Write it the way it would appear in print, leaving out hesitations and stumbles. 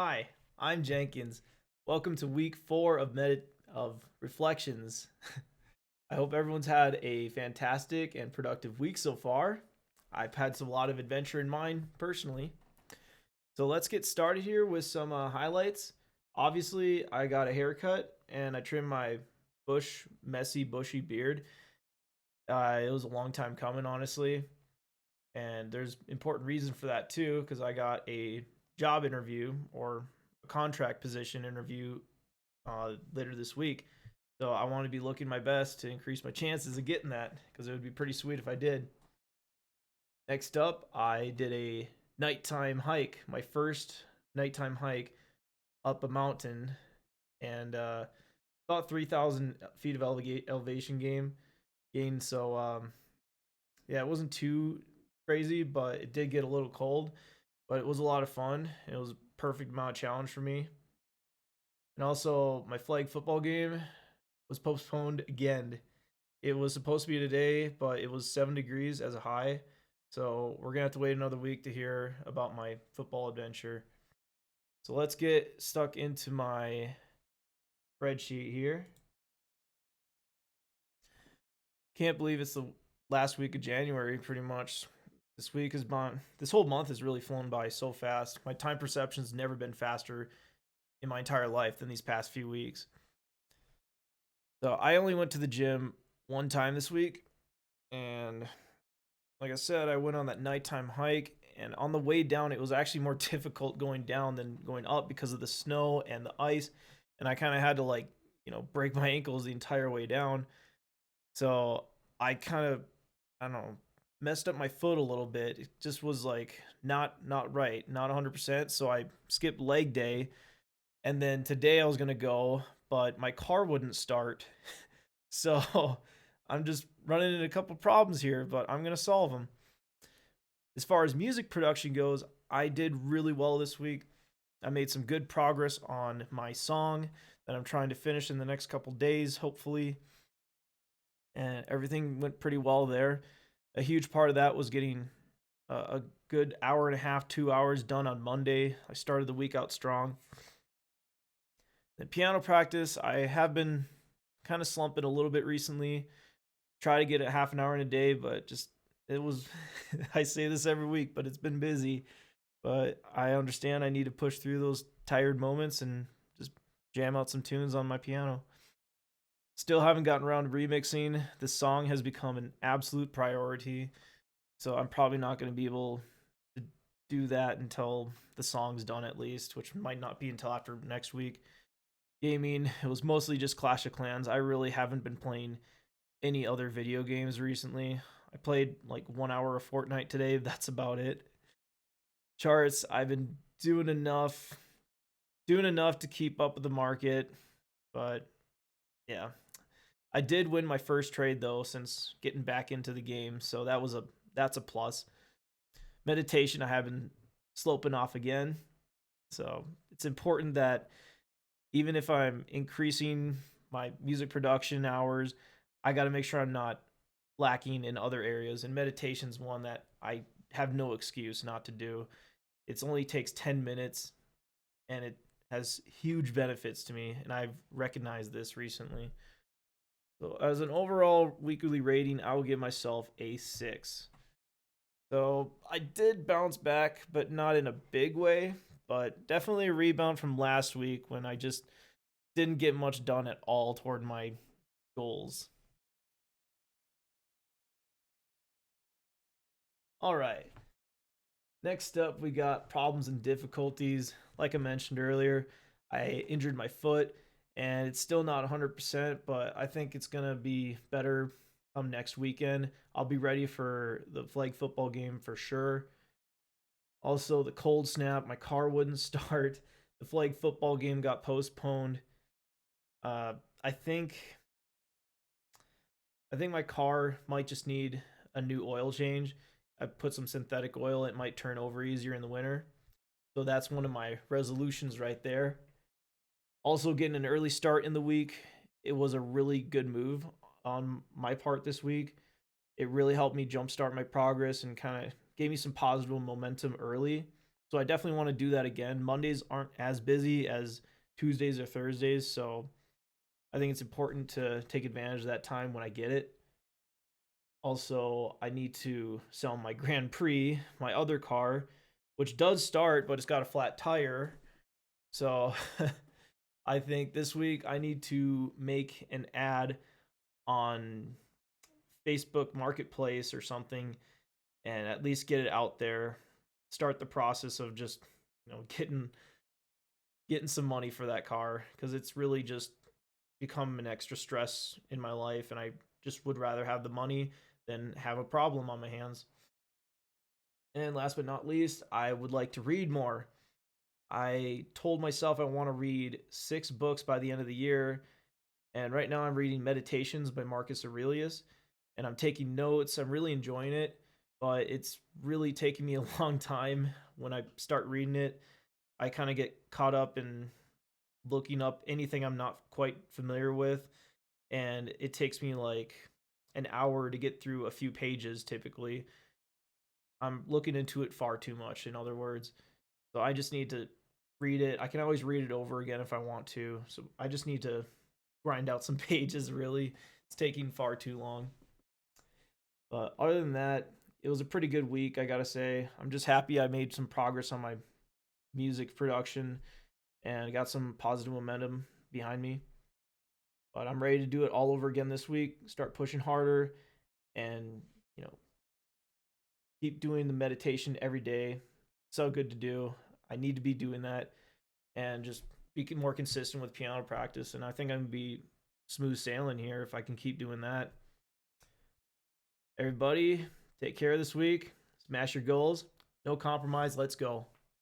Hi, I'm Jenkins. Welcome to week 4 of Reflections. I hope everyone's had a fantastic and productive week so far. I've had a lot of adventure in mine personally. So let's get started here with some highlights. Obviously, I got a haircut and I trimmed my messy, bushy beard. It was a long time coming, honestly, and there's important reason for that too, because I got a job interview or a contract position interview later this week. So I want to be looking my best to increase my chances of getting that because it would be pretty sweet if I did. Next up, I did a nighttime hike, my first nighttime hike up a mountain, and about 3,000 feet of elevation gain. So yeah, it wasn't too crazy, but it did get a little cold. But it was a lot of fun. It was a perfect amount of challenge for me. And also, my flag football game was postponed again. It was supposed to be today, but it was 7 degrees as a high. So we're gonna have to wait another week to hear about my football adventure. So let's get stuck into my spreadsheet here. Can't believe it's the last week of January, pretty much. This whole month has really flown by so fast. My time perception's never been faster in my entire life than these past few weeks. So I only went to the gym one time this week, and like I said, I went on that nighttime hike, and on the way down, it was actually more difficult going down than going up because of the snow and the ice, and I kind of had to break my ankles the entire way down. So I kind of, I don't know, messed up my foot a little bit. It just was like not right, not 100%. So I skipped leg day, and then today I was gonna go, but my car wouldn't start. So I'm just running into a couple problems here, but I'm gonna solve them. As far as music production goes, I did really well this week. I made some good progress on my song that I'm trying to finish in the next couple days, hopefully. And everything went pretty well there. A huge part of that was getting a good hour and a half, 2 hours done on Monday. I started the week out strong. The piano practice, I have been kind of slumping a little bit recently. Try to get it half an hour in a day, but just it was I say this every week, but it's been busy. But I understand I need to push through those tired moments and just jam out some tunes on my piano. Still haven't gotten around to remixing. This song has become an absolute priority, so I'm probably not going to be able to do that until the song's done at least, which might not be until after next week. Gaming, it was mostly just Clash of Clans. I really haven't been playing any other video games recently. I played like 1 hour of Fortnite today. That's about it. Charts, I've been doing enough to keep up with the market, but yeah. I did win my first trade though since getting back into the game, so that's a plus. Meditation, I have been sloping off again. So, it's important that even if I'm increasing my music production hours, I got to make sure I'm not lacking in other areas. And meditation's one that I have no excuse not to do. It only takes 10 minutes and it has huge benefits to me. And I've recognized this recently. So, as an overall weekly rating, I will give myself a 6. So, I did bounce back, but not in a big way. But definitely a rebound from last week when I just didn't get much done at all toward my goals. All right. Next up, we got problems and difficulties. Like I mentioned earlier, I injured my foot and it's still not 100%, but I think it's going to be better come next weekend. I'll be ready for the flag football game for sure. Also, the cold snap, my car wouldn't start. The flag football game got postponed. Uh, I think I think my car might just need a new oil change. I put some synthetic oil, it might turn over easier in the winter. So that's one of my resolutions right there. Also, getting an early start in the week. It was a really good move on my part this week. It really helped me jumpstart my progress and kind of gave me some positive momentum early. So I definitely want to do that again. Mondays aren't as busy as Tuesdays or Thursdays, so I think it's important to take advantage of that time when I get it. Also, I need to sell my Grand Prix, my other car, which does start, but it's got a flat tire. So I think this week I need to make an ad on Facebook Marketplace or something and at least get it out there. Start the process of just, getting some money for that car because it's really just become an extra stress in my life and I just would rather have the money than have a problem on my hands. And last but not least, I would like to read more. I told myself I want to read 6 books by the end of the year. And right now I'm reading Meditations by Marcus Aurelius. And I'm taking notes. I'm really enjoying it. But it's really taking me a long time when I start reading it. I kind of get caught up in looking up anything I'm not quite familiar with. And it takes me like an hour to get through a few pages typically. I'm looking into it far too much, in other words. So I just need to read it. I can always read it over again if I want to. So I just need to grind out some pages, really. It's taking far too long. But other than that, it was a pretty good week, I gotta say. I'm just happy I made some progress on my music production and got some positive momentum behind me. But I'm ready to do it all over again this week, start pushing harder, and, you know, keep doing the meditation every day. So good to do. I need to be doing that and just be more consistent with piano practice. And I think I'm going to be smooth sailing here if I can keep doing that. Everybody, take care this week. Smash your goals. No compromise. Let's go.